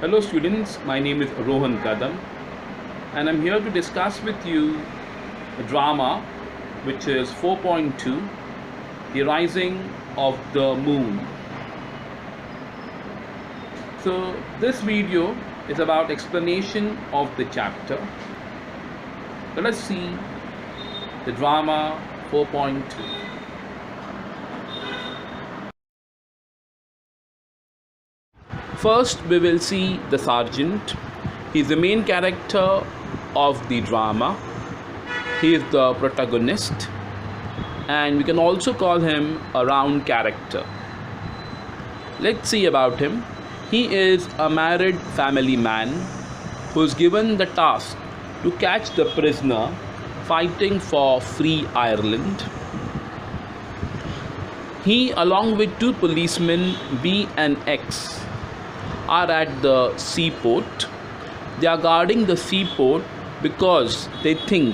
Hello students, my name is Rohan Kadam and I'm here to discuss with you a drama which is 4.2, The Rising of the Moon. So this video is about explanation of the chapter. Let us see the drama 4.2. First, we will see the sergeant. He is the main character of the drama. He is the protagonist, and we can also call him a round character. Let's see about him. He is a married family man who is given the task to catch the prisoner fighting for free Ireland. He, along with two policemen, B and X, are at the seaport. They are guarding the seaport because they think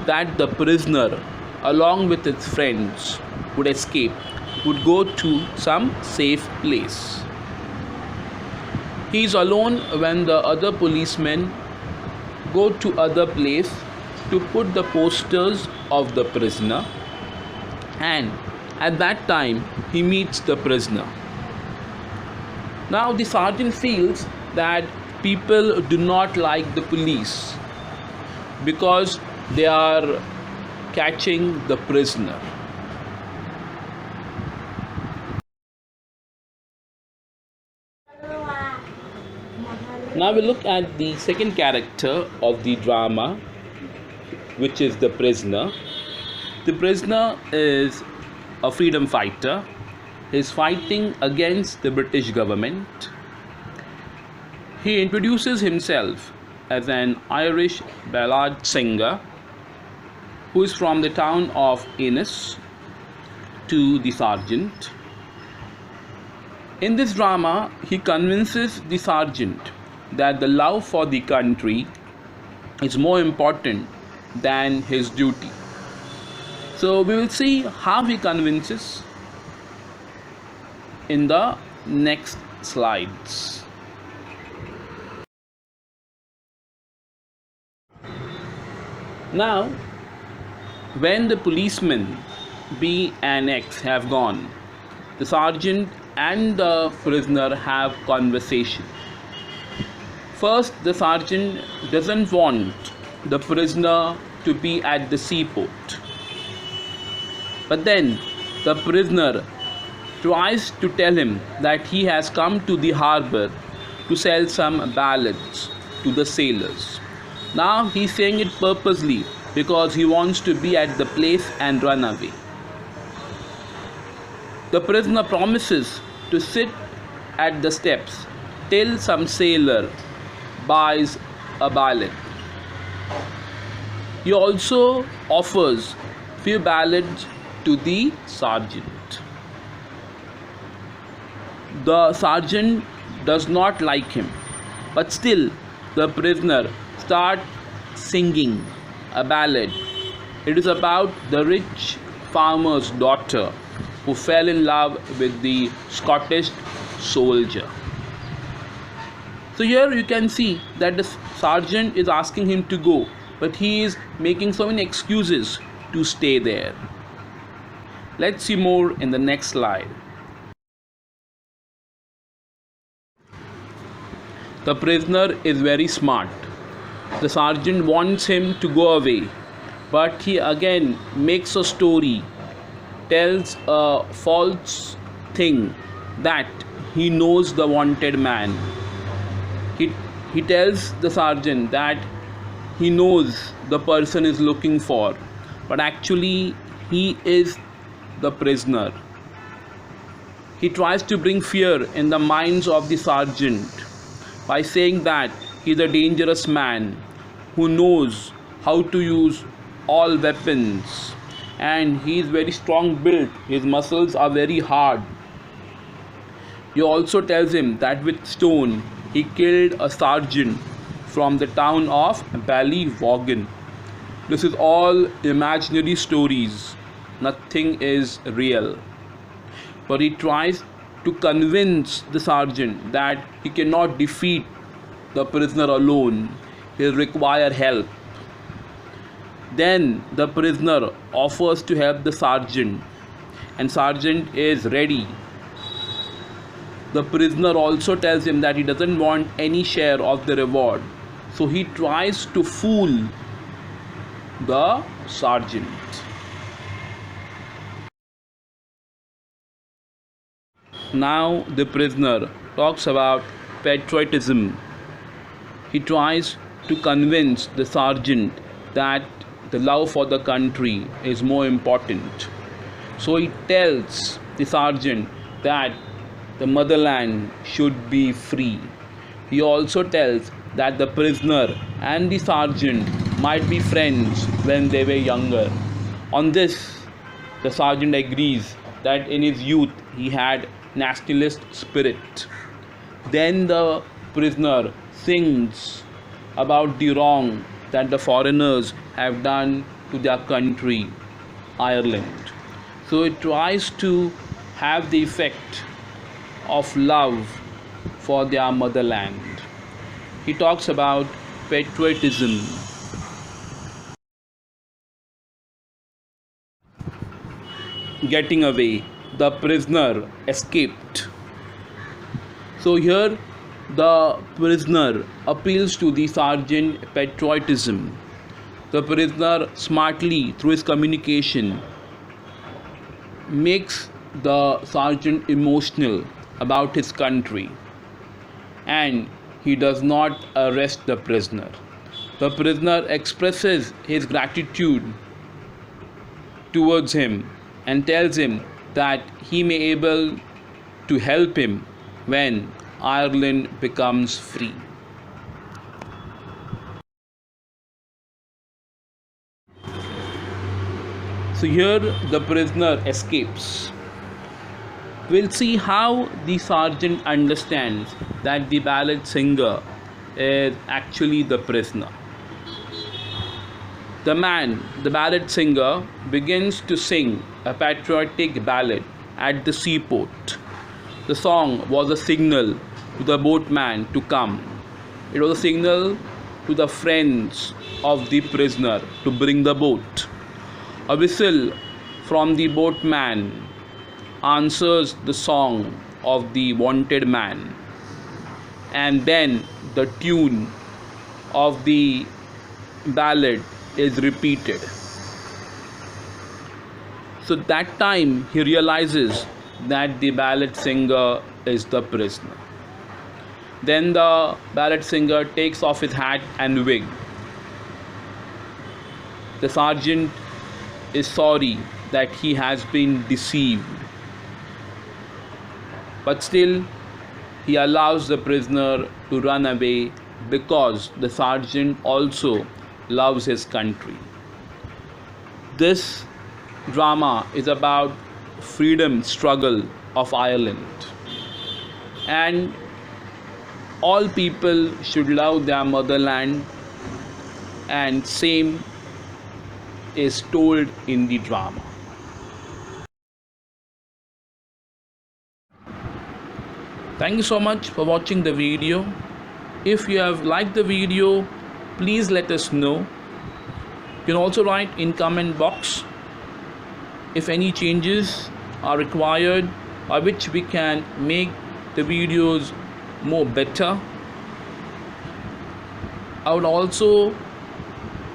that the prisoner, along with his friends, would escape, would go to some safe place. He is alone when the other policemen go to other place to put the posters of the prisoner, and at that time he meets the prisoner. Now the sergeant feels that people do not like the police because they are catching the prisoner. Now we look at the second character of the drama, which is the prisoner. The prisoner is a freedom fighter. He is fighting against the British government. He introduces himself as an Irish ballad singer who is from the town of Ennis to the sergeant. In this drama, he convinces the sergeant that the love for the country is more important than his duty. So we will see how he convinces in the next slides. Now, when the policemen B and X have gone, the sergeant and the prisoner have conversation. First, the sergeant doesn't want the prisoner to be at the seaport. But then the prisoner tries to tell him that he has come to the harbor to sell some ballads to the sailors. Now he's saying it purposely because he wants to be at the place and run away. The prisoner promises to sit at the steps till some sailor buys a ballad. He also offers few ballads to the sergeant. The sergeant does not like him, but still the prisoner starts singing a ballad. It is about the rich farmer's daughter who fell in love with the Scottish soldier. So here you can see that the sergeant is asking him to go, but he is making so many excuses to stay there. Let's see more in the next slide. The prisoner is very smart. The sergeant wants him to go away, but he again makes a story, tells a false thing that he knows the wanted man. He tells the sergeant that he knows the person is looking for, but actually he is the prisoner. He tries to bring fear in the minds of the sergeant by saying that he is a dangerous man who knows how to use all weapons, and he is very strong built. His muscles are very hard. He also tells him that with stone he killed a sergeant from the town of Ballyvaughan. This is all imaginary stories. Nothing is real. But he tries to convince the sergeant that he cannot defeat the prisoner alone. He requires help. Then the prisoner offers to help the sergeant, and sergeant is ready. The prisoner also tells him that he doesn't want any share of the reward, so he tries to fool the sergeant. Now the prisoner talks about patriotism. He tries to convince the sergeant that the love for the country is more important. So he tells the sergeant that the motherland should be free. He also tells that the prisoner and the sergeant might be friends when they were younger. On this, the sergeant agrees that in his youth he had nationalist spirit. Then the prisoner sings about the wrong that the foreigners have done to their country, Ireland. So it tries to have the effect of love for their motherland. He talks about patriotism. Getting away, the prisoner escaped. So here the prisoner appeals to the sergeant patriotism. The prisoner smartly, through his communication, makes the sergeant emotional about his country, and he does not arrest the prisoner. The prisoner expresses his gratitude towards him and tells him that he may be able to help him when Ireland becomes free. So here the prisoner escapes. We'll see how the sergeant understands that the ballad singer is actually the prisoner. The ballad singer, begins to sing a patriotic ballad at the seaport. The song was a signal to the boatman to come. It was a signal to the friends of the prisoner to bring the boat. A whistle from the boatman answers the song of the wanted man, and then the tune of the ballad is repeated. So that time he realizes that the ballad singer is the prisoner. Then the ballad singer takes off his hat and wig. The sergeant is sorry that he has been deceived, but still he allows the prisoner to run away because the sergeant also loves his country. This drama is about freedom struggle of Ireland, and all people should love their motherland, and same is told in the drama. Thank you so much for watching the video. If you have liked the video, please let us know. You can also write in comment box if any changes are required or which we can make the videos more better. I would also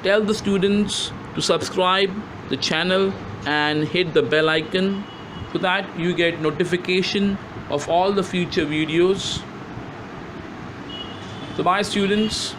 tell the students to subscribe the channel and hit the bell icon so that you get notification of all the future videos. So bye students.